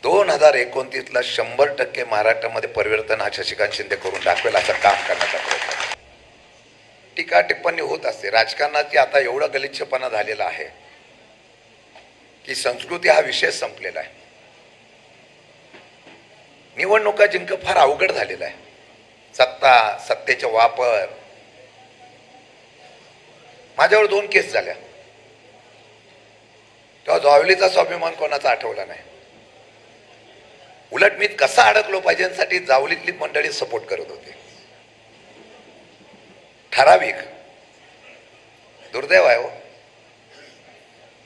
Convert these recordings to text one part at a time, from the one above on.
2029ला 100% महाराष्ट्रामध्ये परिवर्तन हा शशिकांत शिंदे करून दाखवेल असं काम करण्याचा प्रयत्न. टीका टिप्पणी होत असते. राजकारणाची आता एवढा गलिच्छपणा झालेला आहे की संस्कृती हा विषय संपलेला आहे. निवडणुका जिंकणं फार अवघड झालेलं आहे. सत्तेचा वापर. माझ्यावर 2 केस झाल्या. तेव्हा जावलीचा स्वाभिमान कोणाचा आठवला नाही. उलट मी कसा अडकलो पाहिजे यासाठी जावलीतली मंडळी सपोर्ट करत होते. ठराविक दुर्दैव आहे हो.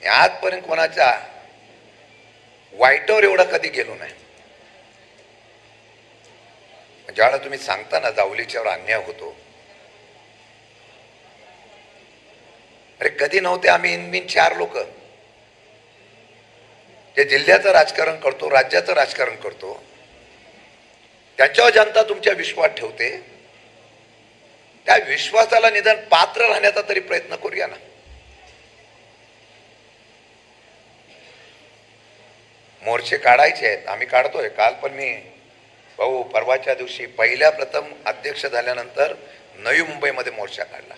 मी आजपर्यंत कोणाच्या वाईटावर एवढा कधी गेलो नाही. ज्यावेळेला तुम्ही सांगता ना जावलीच्यावर अन्याय होतो, अरे कधी नव्हते आम्ही इनबिन 4 लोक जे जिल्ह्याचं राजकारण करतो, राज्याचं राजकारण करतो, त्याच्यावर जनता तुमच्या विश्वास ठेवते. त्या विश्वासाला निदान पात्र राहण्याचा तरी प्रयत्न करूया ना. मोर्चे काढायचे आहेत, आम्ही काढतोय. काल पण मी भाऊ परवाच्या दिवशी पहिल्या प्रथम अध्यक्ष झाल्यानंतर नवी मुंबईमध्ये मोर्चा काढला.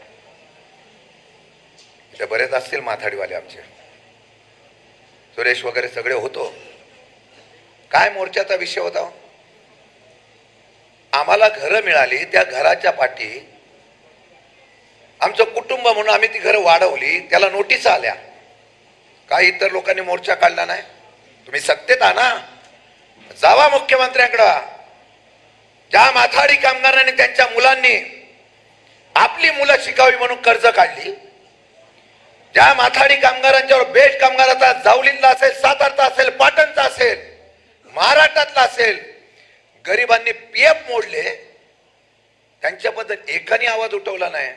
इथे बरेच असतील माथाडीवाले आमचे, सुरेश वगैरे सगळे होतो. काय मोर्चाचा विषय होता? आम्हाला घरं मिळाली, त्या घराच्या पाठी आमचं कुटुंब म्हणून आम्ही ती घरं वाढवली, त्याला नोटीस आल्या. काही इतर लोकांनी मोर्चा काढला नाही. तुम्ही सत्तेत आहात ना, जावा मुख्यमंत्र्यांकडं. ज्या माथाडी कामगारांनी त्यांच्या मुलांनी आपली मुलं शिकावी म्हणून कर्ज काढली, ज्या माथाडी कामगारांच्यावर बेस्ट कामगाराचा जावलीतला असेल, सातारचा असेल, पाटणचा असेल, महाराष्ट्रातला असेल, गरिबांनी पीएफ मोडले, त्यांच्याबद्दल एकाने आवाज उठवला नाही.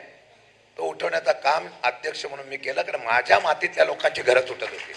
तो उठवण्याचं काम अध्यक्ष म्हणून मी केलं, कारण माझ्या मातीतल्या लोकांची घरं तुटत होती.